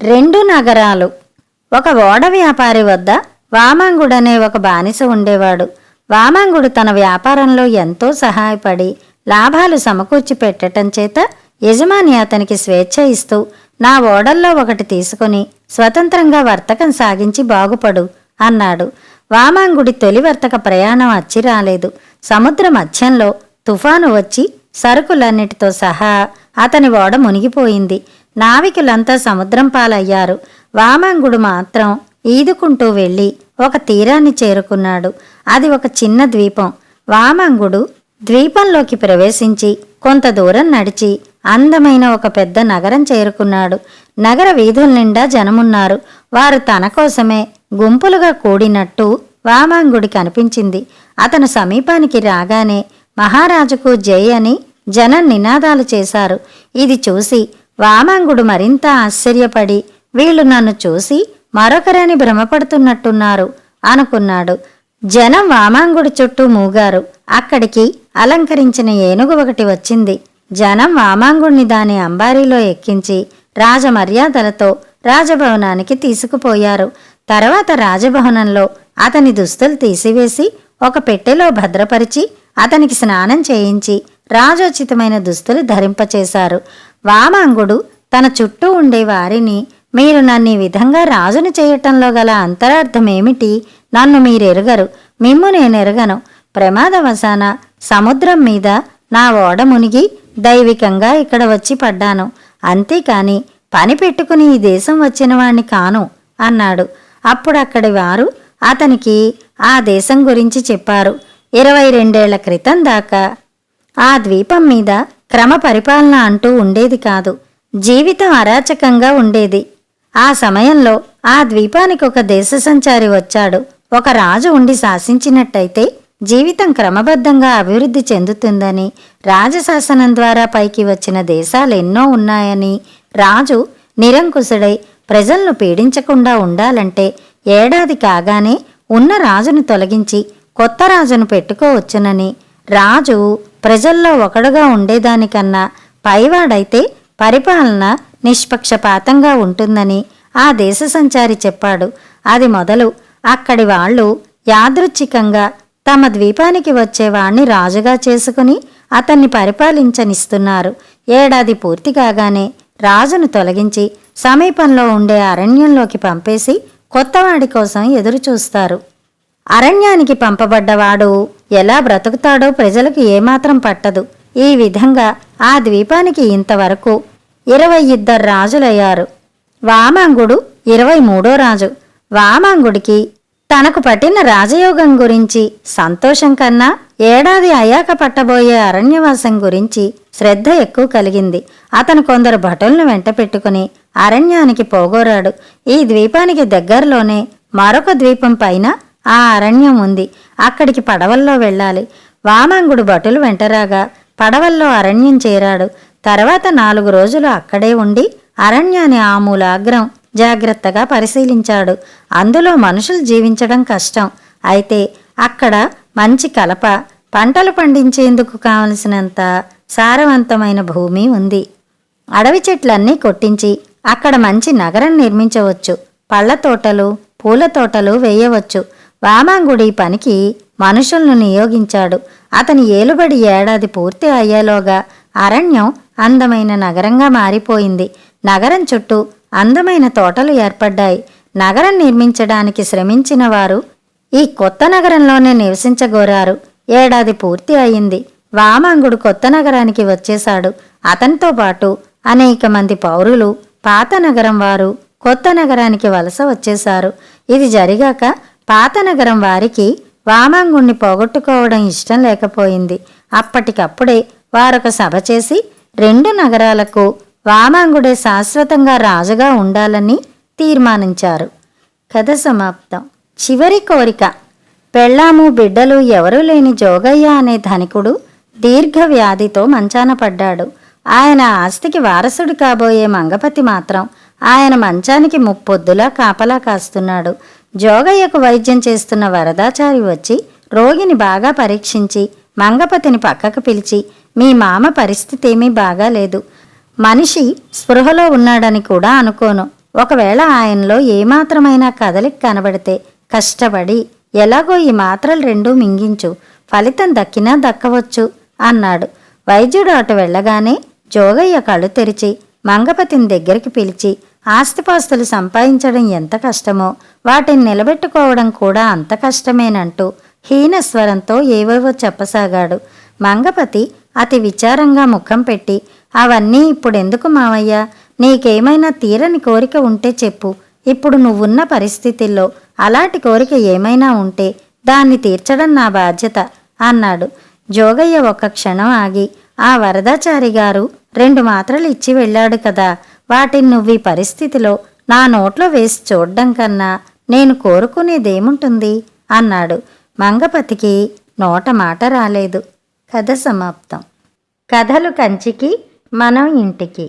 రెండు నగరాలు. ఒక ఓడ వ్యాపారి వద్ద వామాంగుడనే ఒక బానిస ఉండేవాడు. వామాంగుడు తన వ్యాపారంలో ఎంతో సహాయపడి లాభాలు సమకూర్చి పెట్టటం చేత యజమాని అతనికి స్వేచ్ఛ ఇస్తూ, నా ఓడల్లో ఒకటి తీసుకుని స్వతంత్రంగా వర్తకం సాగించి బాగుపడు అన్నాడు. వామాంగుడి తొలి వర్తక ప్రయాణం అచ్చిరాలేదు. సముద్ర మధ్యంలో తుఫాను వచ్చి సరుకులన్నిటితో సహా అతని ఓడ మునిగిపోయింది. నావికులంతా సముద్రం పాలయ్యారు. వామాంగుడు మాత్రం ఈదుకుంటూ వెళ్ళి ఒక తీరాన్ని చేరుకున్నాడు. అది ఒక చిన్న ద్వీపం. వామాంగుడు ద్వీపంలోకి ప్రవేశించి కొంత దూరం నడిచి అందమైన ఒక పెద్ద నగరం చేరుకున్నాడు. నగర వీధుల నిండా జనమున్నారు. వారు తన కోసమే గుంపులుగా కూడినట్టు వామాంగుడికి అనిపించింది. అతను సమీపానికి రాగానే మహారాజుకు జై అని జనం నినాదాలు చేశారు. ఇది చూసి వామాంగుడు మరింత ఆశ్చర్యపడి, వీళ్ళు నన్ను చూసి మరొకరని భ్రమపడుతున్నట్టున్నారు అనుకున్నాడు. జనం వామాంగుడి చుట్టూ మూగారు. అక్కడికి అలంకరించిన ఏనుగు ఒకటి వచ్చింది. జనం వామాంగుడిని దాని అంబారీలో ఎక్కించి రాజమర్యాదలతో రాజభవనానికి తీసుకుపోయారు. తర్వాత రాజభవనంలో అతని దుస్తులు తీసివేసి ఒక పెట్టెలో భద్రపరిచి అతనికి స్నానం చేయించి రాజోచితమైన దుస్తులు ధరింపచేశారు. వామాంగుడు తన చుట్టూ ఉండే వారిని, మీరు నన్ను ఈ విధంగా రాజును చేయటంలో గల అంతరార్థమేమిటి? నన్ను మీరెరుగరు, మిమ్ము నేనెరగను. ప్రమాదవశాన సముద్రం మీద నా ఓడ మునిగి దైవికంగా ఇక్కడ వచ్చి పడ్డాను. అంతేకాని పని పెట్టుకుని ఈ దేశం వచ్చిన వాణ్ణి కాను అన్నాడు. అప్పుడు అక్కడి వారు అతనికి ఆ దేశం గురించి చెప్పారు. 22 క్రితం దాకా ఆ ద్వీపం మీద క్రమ పరిపాలన అంటూ ఉండేది కాదు. జీవితం అరాచకంగా ఉండేది. ఆ సమయంలో ఆ ద్వీపానికి ఒక దేశ సంచారి వచ్చాడు. ఒక రాజు ఉండి శాసించినట్టయితే జీవితం క్రమబద్ధంగా అభివృద్ధి చెందుతుందని, రాజశాసనం ద్వారా పైకి వచ్చిన దేశాలెన్నో ఉన్నాయని, రాజు నిరంకుశుడై ప్రజలను పీడించకుండా ఉండాలంటే ఏడాది కాగానే ఉన్న రాజును తొలగించి కొత్త రాజును పెట్టుకోవచ్చునని, రాజు ప్రజల్లో ఒకడుగా ఉండేదానికన్నా పైవాడైతే పరిపాలన నిష్పక్షపాతంగా ఉంటుందని ఆ దేశ సంచారి చెప్పాడు. అది మొదలు అక్కడి వాళ్ళు యాదృచ్ఛికంగా తమ ద్వీపానికి వచ్చేవాణ్ణి రాజుగా చేసుకుని అతన్ని పరిపాలించనిస్తున్నారు. ఏడాది పూర్తి కాగానే రాజును తొలగించి సమీపంలో ఉండే అరణ్యంలోకి పంపేసి కొత్తవాడి కోసం ఎదురుచూస్తారు. అరణ్యానికి పంపబడ్డవాడు ఎలా బ్రతుకుతాడో ప్రజలకు ఏమాత్రం పట్టదు. ఈ విధంగా ఆ ద్వీపానికి ఇంతవరకు 22 రాజులయ్యారు. వామాంగుడు 23వ రాజు. వామాంగుడికి తనకు పట్టిన రాజయోగం గురించి సంతోషం కన్నా ఏడాది అయ్యాక పట్టబోయే అరణ్యవాసం గురించి శ్రద్ధ ఎక్కువ కలిగింది. అతను కొందరు భటులను వెంట పెట్టుకుని అరణ్యానికి పోగోరాడు. ఈ ద్వీపానికి దగ్గరలోనే మరొక ద్వీపం పైన ఆ అరణ్యం ఉంది. అక్కడికి పడవల్లో వెళ్ళాలి. వామాంగుడు భటులు వెంటరాగా పడవల్లో అరణ్యం చేరాడు. తర్వాత 4 రోజులు అక్కడే ఉండి అరణ్యాన్ని ఆమూలాగ్రం జాగ్రత్తగా పరిశీలించాడు. అందులో మనుషులు జీవించడం కష్టం. అయితే అక్కడ మంచి కలప, పంటలు పండించేందుకు కావలసినంత సారవంతమైన భూమి ఉంది. అడవి చెట్లన్నీ కొట్టించి అక్కడ మంచి నగరం నిర్మించవచ్చు. పళ్ళ తోటలు, పూల తోటలు వేయవచ్చు. వామాంగుడి పనికి మనుషులను నియోగించాడు. అతని ఏలుబడి ఏడాది పూర్తి అయ్యేలోగా అరణ్యం అందమైన నగరంగా మారిపోయింది. నగరం చుట్టూ అందమైన తోటలు ఏర్పడ్డాయి. నగరం నిర్మించడానికి శ్రమించిన వారు ఈ కొత్త నగరంలోనే నివసించగోరారు. ఏడాది పూర్తి అయింది. వామాంగుడు కొత్త నగరానికి వచ్చేశాడు. అతనితో పాటు అనేక మంది పౌరులు, పాత నగరం వారు కొత్త నగరానికి వలస వచ్చేశారు. ఇది జరిగాక పాత నగరం వారికి వామాంగుణ్ణి పోగొట్టుకోవడం ఇష్టం లేకపోయింది. అప్పటికప్పుడే వారొక సభ చేసి 2 నగరాలకు వామాంగుడే శాశ్వతంగా రాజుగా ఉండాలని తీర్మానించారు. కథ సమాప్తం. చివరి కోరిక. పెళ్ళాము బిడ్డలు ఎవరూ లేని జోగయ్య అనే ధనికుడు దీర్ఘవ్యాధితో మంచాన పడ్డాడు. ఆయన ఆస్తికి వారసుడు కాబోయే మంగపతి మాత్రం ఆయన మంచానికి ముప్పొద్దులా కాపలా కాస్తున్నాడు. జోగయ్యకు వైద్యం చేస్తున్న వరదాచారి వచ్చి రోగిని బాగా పరీక్షించి మంగపతిని పక్కకు పిలిచి, మీ మామ పరిస్థితి ఏమీ బాగాలేదు. మనిషి స్పృహలో ఉన్నాడని కూడా అనుకోను. ఒకవేళ ఆయనలో ఏమాత్రమైనా కదలిక కనబడితే కష్టపడి ఎలాగో ఈ మాత్రలు రెండూ మింగించు, ఫలితం దక్కినా దక్కవచ్చు అన్నాడు. వైద్యుడు అటు వెళ్ళగానే జోగయ్య కళ్ళు తెరిచి మంగపతిని దగ్గరికి పిలిచి ఆస్తిపాస్తులు సంపాదించడం ఎంత కష్టమో వాటిని నిలబెట్టుకోవడం కూడా అంత కష్టమేనంటూ హీనస్వరంతో ఏవేవో చెప్పసాగాడు. మంగపతి అతి విచారంగా ముఖం పెట్టి, అవన్నీ ఇప్పుడెందుకు మావయ్య, నీకేమైనా తీరని కోరిక ఉంటే చెప్పు, ఇప్పుడు నువ్వున్న పరిస్థితుల్లో అలాంటి కోరిక ఏమైనా ఉంటే దాన్ని తీర్చడం నా బాధ్యత అన్నాడు. జోగయ్య ఒక్క క్షణం ఆగి, ఆ వరదాచారి గారు 2 మాత్రలు ఇచ్చి వెళ్ళాడు కదా, వాటిని నువ్వు ఈ పరిస్థితిలో నా నోట్లో వేసి చూడ్డం కన్నా నేను కోరుకునేదేముంటుంది అన్నాడు. మంగపతికి నోట మాట రాలేదు. కథ సమాప్తం. కథలు కంచికి, మనం ఇంటికి.